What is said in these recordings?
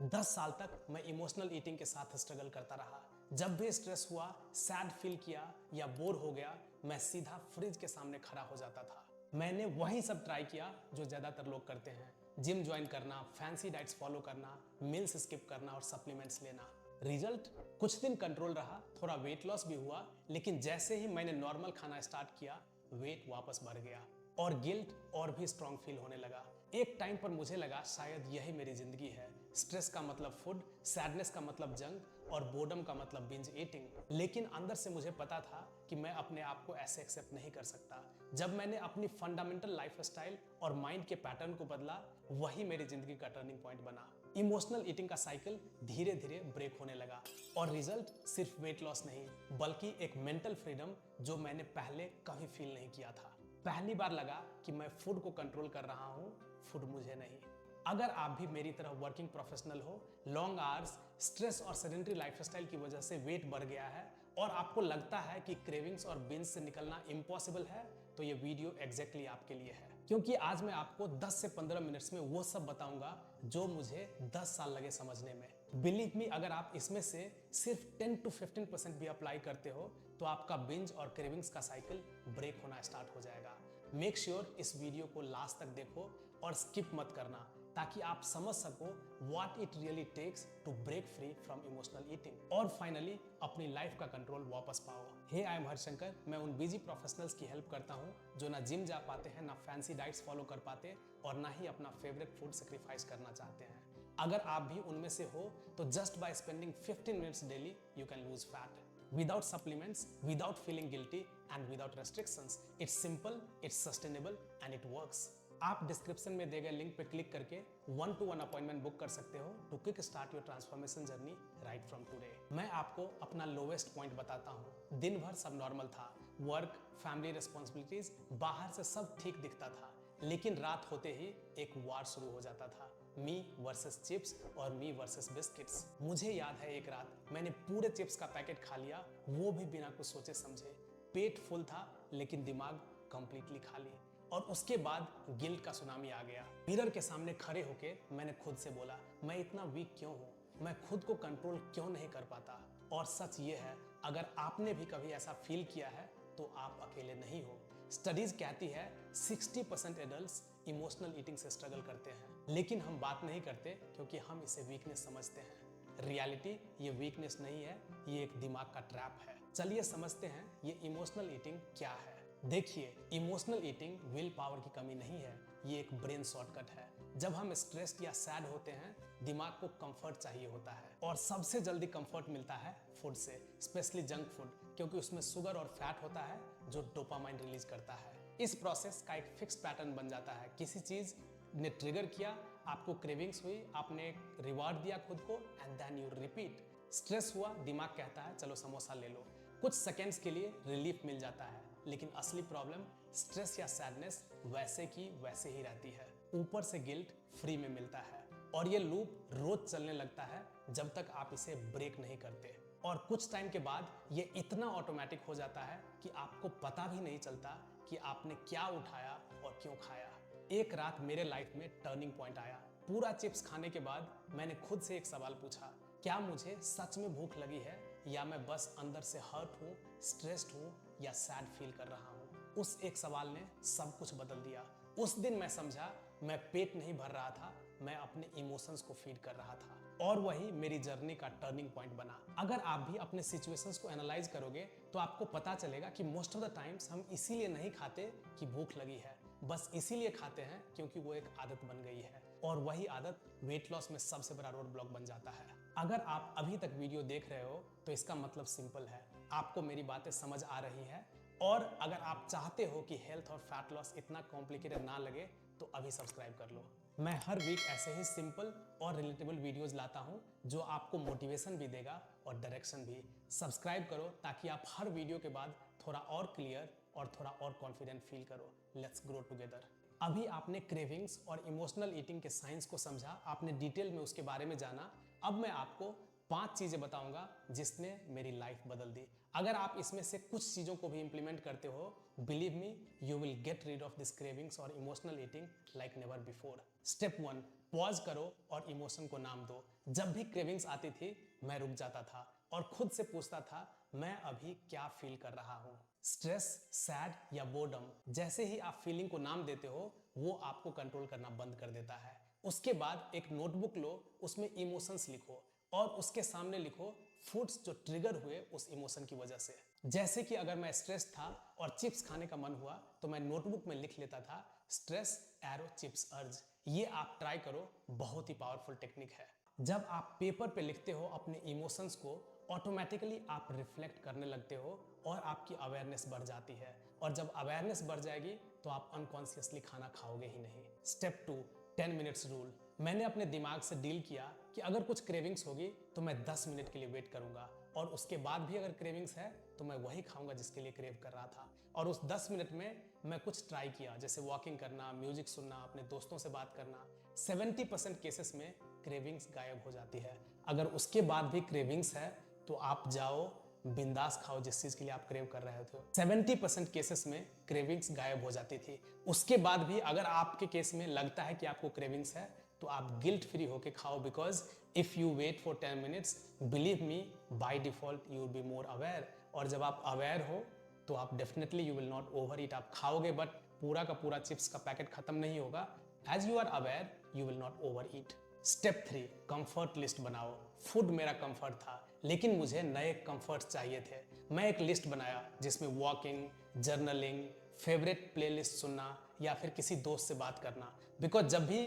10 साल तक मैं इमोशनल ईटिंग के साथ स्ट्रगल करता रहा। जब भी स्ट्रेस हुआ, सैड फील किया या बोर हो गया, मैं सीधा फ्रिज के सामने खड़ा हो जाता था। मैंने वही सब ट्राई किया जो ज्यादातर लोग करते हैं, जिम ज्वाइन करना, फैंसी डाइट्स फॉलो करना, मील्स स्किप करना और सप्लीमेंट्स लेना। रिजल्ट कुछ दिन कंट्रोल रहा, थोड़ा वेट लॉस भी हुआ, लेकिन जैसे ही मैंने नॉर्मल खाना स्टार्ट किया, वेट वापस बढ़ गया और गिल्ट और भी स्ट्रॉन्ग फील होने लगा। एक टाइम पर मुझे लगा शायद यही मेरी जिंदगी है। स्ट्रेस का मतलब फूड, सैडनेस का मतलब जंक और बोर्डम का मतलब बिंज ईटिंग। लेकिन अंदर से मुझे पता था कि मैं अपने आप को ऐसे एक्सेप्ट नहीं कर सकता। जब मैंने अपनी फंडामेंटल लाइफस्टाइल और माइंड के पैटर्न को बदला, वही मेरी जिंदगी का टर्निंग पॉइंट बना। इमोशनल ईटिंग का साइकिल धीरे धीरे ब्रेक होने लगा और रिजल्ट सिर्फ वेट लॉस नहीं, बल्कि एक मेंटल फ्रीडम जो मैंने पहले कभी फील नहीं किया था। पहली बार लगा कि मैं फूड को कंट्रोल कर रहा हूं, फूड मुझे नहीं। अगर आप भी मेरी तरह वर्किंग प्रोफेशनल हो, लॉन्ग आवर्स, स्ट्रेस और सेडेंटरी लाइफस्टाइल की वजह से वेट बढ़ गया है और आपको लगता है कि क्रेविंग्स और बिंज से निकलना इम्पॉसिबल है, तो ये वीडियो एग्जैक्टली आपके लिए है। क्योंकि आज मैं आपको 10 से 15 मिनट्स में वो सब बताऊंगा जो मुझे 10 साल लगे समझने में। बिलीव मी, अगर आप इसमें से सिर्फ 10 to 15% भी अप्लाई करते हो तो आपका बिंज और क्रेविंग्स का साइकिल ब्रेक होना स्टार्ट हो जाएगा। मेक श्योर इस वीडियो को लास्ट तक देखो और स्किप मत करना, ताकि आप समझ सको what it really takes to break free from emotional eating और फाइनली अपनी लाइफ का कंट्रोल वापस पाओ। Hey, I am Harshankar. मैं उन बिजी प्रोफेशनल्स की हेल्प करता हूं जो ना जिम जा पाते हैं, ना फैंसी डाइट्स फॉलो कर पाते और ना ही अपना फेवरेट फूड सेक्रीफाइस करना चाहते हैं। अगर आप भी उनमें से हो तो just by spending 15 minutes daily you can lose fat without supplements, without feeling guilty and without restrictions. It's simple, it's sustainable and it works. आप डिस्क्रिप्शन में दिए गए लिंक पे क्लिक करके 1-to-1 अपॉइंटमेंट बुक कर सकते हो to quick start your transformation journey right from today. मैं आपको अपना लोवेस्ट पॉइंट बताता हूँ। दिन भर सब नॉर्मल था, वर्क, फैमिली रिस्पॉन्सिबिलिटीज, बाहर से सब ठीक दिखता था, लेकिन रात होते ही एक वार शुरू हो जाता था। मी वर्सेस चिप्स और मी वर्सेस बिस्किट्स। मुझे याद है एक रात मैंने पूरे चिप्स का पैकेट खा लिया, वो भी बिना कुछ सोचे समझे। पेट फुल था लेकिन दिमाग कंप्लीटली खाली। और उसके बाद गिल्ट का सुनामी आ गया। मिरर के सामने खड़े होके मैंने खुद से बोला, मैं इतना वीक क्यों हूँ, मैं खुद को कंट्रोल क्यों नहीं कर पाता। और सच ये है, अगर आपने भी कभी ऐसा फील किया है तो आप अकेले नहीं हो। स्टडीज कहती है 60% एडल्ट्स इमोशनल ईटिंग से स्ट्रगल करते हैं, लेकिन हम बात नहीं करते क्योंकि हम इसे वीकनेस समझते हैं। रियलिटी ये वीकनेस नहीं है, ये एक दिमाग का ट्रैप है। चलिए समझते हैं ये इमोशनल ईटिंग क्या है। देखिए, इमोशनल ईटिंग विल पावर की कमी नहीं है, ये एक ब्रेन शॉर्टकट है। जब हम स्ट्रेस्ड या सैड होते हैं, दिमाग को कंफर्ट चाहिए होता है और सबसे जल्दी कंफर्ट मिलता है फूड से, स्पेशली जंक फूड, क्योंकि उसमें शुगर और फैट होता है जो डोपामाइन रिलीज करता है। इस प्रोसेस का एक फिक्स पैटर्न बन जाता है। किसी चीज ने ट्रिगर किया, आपको क्रेविंग्स हुई, आपने एक रिवार्ड दिया खुद को and then you repeat. Stress हुआ, दिमाग कहता है चलो समोसा ले लो। कुछ सेकेंड्स के लिए रिलीफ मिल जाता है, लेकिन असली प्रॉब्लम स्ट्रेस या सैडनेस वैसे की वैसे ही रहती है। ऊपर से गिल्ट फ्री में मिलता है और ये लूप रोज चलने लगता है जब तक आप इसे ब्रेक नहीं करते। और कुछ टाइम के बाद ये इतना ऑटोमेटिक हो जाता है कि आपको पता भी नहीं चलता कि आपने क्या उठाया और क्यों खाया। एक रात मेरे लाइफ में टर्निंग पॉइंट आया। पूरा चिप्स खाने के बाद मैंने खुद से एक सवाल पूछा, क्या मुझे सच में भूख लगी है या मैं बस अंदर से हर्ट हूँ, स्ट्रेस्ड हूँ या सैड फील कर रहा हूँ। उस एक सवाल ने सब कुछ बदल दिया। उस दिन मैं समझा मैं पेट नहीं भर रहा था, मैं अपने इमोशंस को फीड कर रहा था और वही मेरी जर्नी का टर्निंग पॉइंट बना। अगर आप भी अपने सिचुएशंस को एनालाइज करोगे तो आपको पता चलेगा कि मोस्ट ऑफ द टाइम्स हम इसीलिए नहीं खाते कि भूख लगी है, बस इसीलिए खाते हैं क्योंकि वो एक आदत बन गई है और वही आदत वेट लॉस में सबसे बड़ा रोड ब्लॉक बन जाता है। अगर आप अभी तक वीडियो देख रहे हो तो इसका मतलब सिंपल है, आपको मेरी बातें समझ आ रही है और अगर आप चाहते हो कि हेल्थ और फैट लॉस इतना कॉम्प्लिकेटेड ना लगे तो अभी सब्सक्राइब कर लो। मैं हर वीक ऐसे ही सिंपल और रिलेटेबल वीडियोस लाता हूं जो आपको मोटिवेशन भी देगा और डायरेक्शन भी। सब्सक्राइब करो ताकि आप हर वीडियो के बाद थोड़ा और क्लियर और थोड़ा और कॉन्फिडेंट फील करो। Let's grow together. अभी आपने क्रेविंग्स और इमोशनल ईटिंग के साइंस को समझा, आपने डिटेल में उसके बारे में जाना। अब मैं आपको 5 चीजें बताऊंगा जिसने मेरी लाइफ बदल दी। अगर आप इसमें से कुछ चीजों को भी इंप्लीमेंट करते हो, believe me, you will get rid of this cravings और emotional eating like never before. Step 1, pause करो और इमोशन को नाम दो। जब भी क्रेविंग्स आती थी मैं रुक जाता था और खुद से पूछता था मैं अभी क्या फील कर रहा हूँ। स्ट्रेस, सैड या बोर्डम, जैसे ही आप फीलिंग को नाम देते हो वो आपको कंट्रोल करना बंद कर देता है। उसके बाद एक नोटबुक लो, उसमें इमोशंस लिखो और उसके सामने लिखो फूड्स जो ट्रिगर हुए उस इमोशन की वजह से। जैसे कि अगर मैं स्ट्रेस था और चिप्स खाने का मन हुआ तो मैं नोटबुक में लिख लेता था स्ट्रेस एरो चिप्स अर्ज। ये आप ट्राई करो, बहुत ही पावरफुल टेक्निक है। जब आप पेपर पे लिखते हो अपने इमोशंस को, ऑटोमेटिकली आप रिफ्लेक्ट करने लगते हो और आपकी अवेयरनेस बढ़ जाती है। और जब अवेयरनेस बढ़ जाएगी तो आप अनकॉन्शियसली खाना खाओगे ही नहीं। Step 2, 10 minutes rule. मैंने अपने दिमाग से डील किया कि अगर कुछ क्रेविंग्स होगी तो मैं 10 मिनट के लिए वेट करूंगा और उसके बाद भी अगर क्रेविंग्स है तो मैं वही खाऊंगा जिसके लिए क्रेव कर रहा था। और उस 10 मिनट में मैं कुछ ट्राई किया, जैसे वॉकिंग करना, म्यूजिक सुनना, अपने दोस्तों से बात करना। 70% केसेस में क्रेविंग्स गायब हो जाती है। अगर उसके बाद भी क्रेविंग्स है तो आप जाओ बिंदास खाओ जिस चीज के लिए आप क्रेव कर रहे थे। 70% केसेस में क्रेविंग्स गायब हो जाती थी। उसके बाद भी अगर आपके केस में लगता है कि आपको क्रेविंग्स है तो आप गिल्ट फ्री होके खाओ, because if you wait for 10 minutes, believe me, by default you will be more aware. और जब आप अवेयर हो तो आप definitely you will not overeat. आप खाओगे बट पूरा का पूरा चिप्स का पैकेट खत्म नहीं होगा। As you are aware you will not overeat. Step 3, comfort list बनाओ। फूड मेरा कंफर्ट था लेकिन मुझे नए कंफर्ट्स चाहिए थे। मैं एक लिस्ट बनाया जिसमें वॉकिंग, जर्नलिंग, फेवरेट प्लेलिस्ट सुनना या फिर किसी दोस्त से बात करना। बिकॉज जब भी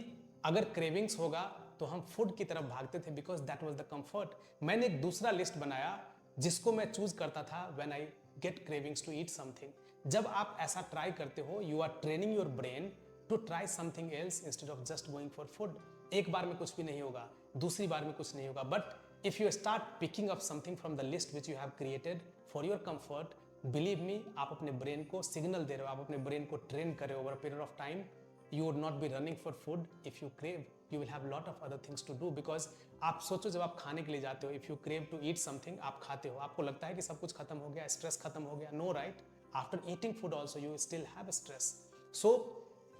अगर क्रेविंग्स होगा तो हम फूड की तरफ भागते थे, because that was the comfort. मैंने एक दूसरा लिस्ट बनाया जिसको मैं चूज करता था when I get cravings to eat something. जब आप ऐसा ट्राई करते हो you are training your brain to try something else instead of just going for food. एक बार में कुछ भी नहीं होगा, दूसरी बार में कुछ नहीं होगा, but if you start picking up something from the list which you have created for your comfort, believe me, आप अपने ब्रेन को सिग्नल दे रहे हो, आप अपने ब्रेन को ट्रेन कर रहे हो over a period of time. You would not be running for food if you crave. You will have lot of other things to do, because आप सोचो जब आप खाने के लिए जाते हो, if you crave to eat something, आप खाते हो, आपको लगता है कि सब कुछ खत्म हो गया, स्ट्रेस खत्म हो गया। No, right? After eating food also you still have stress. So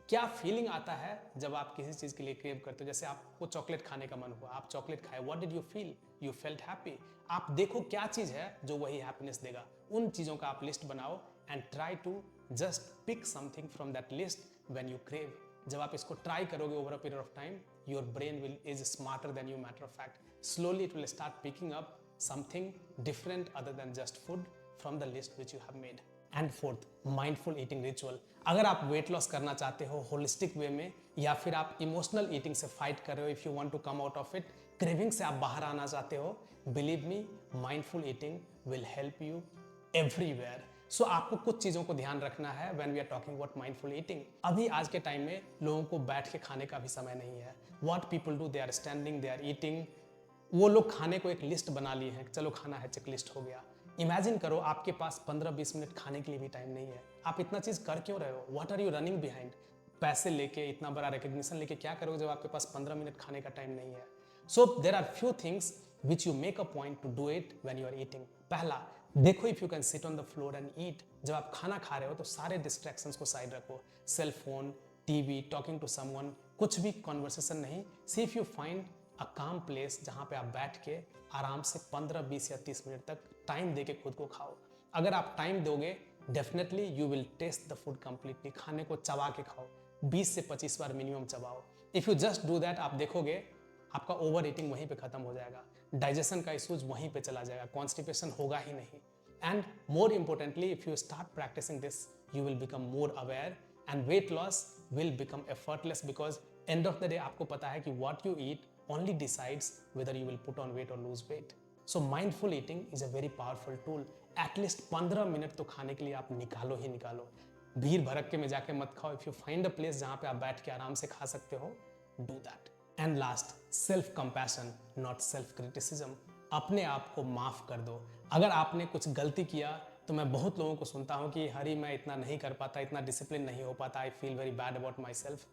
क्या फीलिंग आता है जब आप किसी चीज के लिए क्रेव करते हो? जैसे आपको चॉकलेट खाने का मन हुआ, आप चॉकलेट खाए, what did you feel? You felt happy. आप देखो क्या चीज है जो वही हैप्पीनेस देगा, उन चीजों का आप लिस्ट बनाओ and try to just pick something from that list when you crave. जब आप इसको ट्राई करोगे over a period of time, your brain will is smarter than you, matter of fact. Slowly it will start picking up something different other than just food from the list which you have made. And fourth, mindful eating ritual. अगर आप weight loss करना चाहते हो holistic way में, या फिर आप emotional eating से फाइट कर रहे हो, if you want to come out of it, craving से आप बाहर आना चाहते हो, believe me, mindful eating will help you everywhere. So आपको कुछ चीजों को ध्यान रखना है when we are talking about mindful eating. अभी आज के टाइम में लोगों को बैठ के खाने का भी समय नहीं है। What people do, they are standing, they are eating. वो लोग खाने को एक लिस्ट बना लिए हैं, चलो खाना है, चेक लिस्ट हो गया। इमेजिन करो आपके पास 15-20 मिनट खाने के लिए भी टाइम नहीं है। आप इतना चीज कर क्यों रहे हो? What are you running behind? पैसे लेके, इतना बड़ा रिकग्निशन लेके क्या करोगे जब आपके पास 15 मिनट खाने का टाइम नहीं है? So there are few things which you make a point to do it when you are eating. पहला, देखो if you can sit on the floor and eat. जब आप खाना खा रहे हो तो सारे डिस्ट्रैक्शंस को साइड रखो, cell phone, TV, talking to someone, कुछ भी कॉन्वर्सेशन नहीं। See if you find a calm place जहां पे आप बैठ के आराम से 15, 20 या 30 मिनट तक टाइम देके खुद को खाओ। अगर आप टाइम दोगे definitely you will taste the food completely. खाने को चबा के खाओ, 20 से 25 बार मिनिमम चबाओ। If you just do that, आप देखोगे आपका ओवर ईटिंग वहीं पे खत्म हो जाएगा, डाइजेशन का इश्यूज वहीं पे चला जाएगा, कॉन्स्टिपेशन होगा ही नहीं। And more importantly, if you start practising this, you will become more aware and weight loss will become effortless, because end of the day आपको पता है कि what you eat only decides whether you will put on weight or lose weight. So mindful eating is a very powerful tool. At least 15 minute तो खाने के लिए आप निकालो ही निकालो। भीड़ भड़क्के में जाके मत खाओ। If you find a place जहाँ पे आप बैठ के आराम से खा सकते हो, do that. And last, self compassion, not self criticism. अपने आप को माफ कर दो। अगर आपने कुछ गलती किया तो मैं बहुत लोगों को सुनता हूँ कि हरी मैं इतना नहीं कर पाता, इतना डिसिप्लिन नहीं हो पाता, I feel very bad about myself.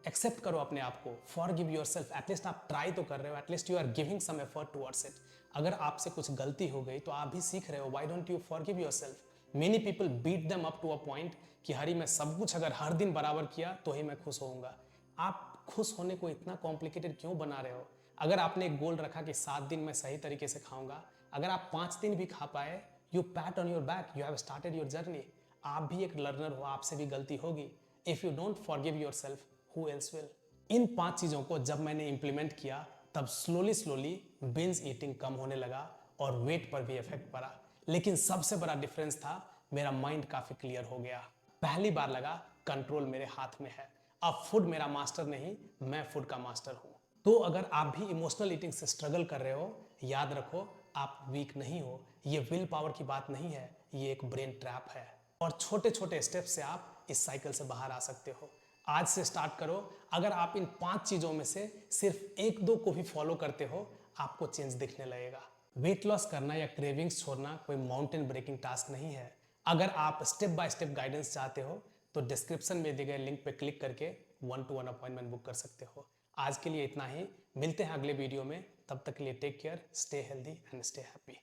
Accept करो अपने आप को, फॉरगिव योरसेल्फ। एटलीस्ट आप ट्राई तो कर रहे हो, at least you are giving some effort towards it. अगर आपसे कुछ गलती हो गई तो आप भी सीख रहे हो, why don't you forgive yourself? Many people beat them up to a point कि हरी मैं सब कुछ अगर हर दिन बराबर किया तो ही मैं खुश होऊंगा। आप खुश होने को इतना कॉम्प्लिकेटेड क्यों बना रहे हो? अगर आपने एक गोल रखा कि 7 दिन मैं सही तरीके से खाऊंगा, अगर आप 5 दिन भी खा पाए, you pat on your back, you have started your journey. आप भी एक लर्नर हो, आपसे भी गलती होगी। If you don't forgive yourself, who else will? इन 5 चीजों को जब मैंने इंप्लीमेंट किया, तब स्लोली स्लोली बिंज ईटिंग कम होने लगा और वेट पर भी इफेक्ट पड़ा। लेकिन सबसे बड़ा डिफरेंस था, मेरा माइंड काफी क्लियर हो गया। पहली बार लगा कंट्रोल मेरे हाथ में है। अब फूड मेरा मास्टर नहीं, मैं फूड का मास्टर हूं। तो अगर आप भी इमोशनल ईटिंग से स्ट्रगल कर रहे हो, याद रखो आप वीक नहीं हो। ये विल पावर की बात नहीं है, ये एक ब्रेन ट्रैप है। और छोटे छोटे स्टेप से आप इस साइकिल से बाहर आ सकते हो। आज से स्टार्ट करो। अगर आप इन 5 चीजों में से सिर्फ 1-2 को भी फॉलो करते हो, आपको चेंज दिखने लगेगा। वेट लॉस करना या क्रेविंग्स छोड़ना कोई माउंटेन ब्रेकिंग टास्क नहीं है। अगर आप स्टेप बाय स्टेप गाइडेंस चाहते हो तो डिस्क्रिप्शन में दिए गए लिंक पे क्लिक करके 1-to-1 अपॉइंटमेंट बुक कर सकते हो। आज के लिए इतना ही, मिलते हैं अगले वीडियो में। तब तक के लिए take care, stay healthy and stay happy.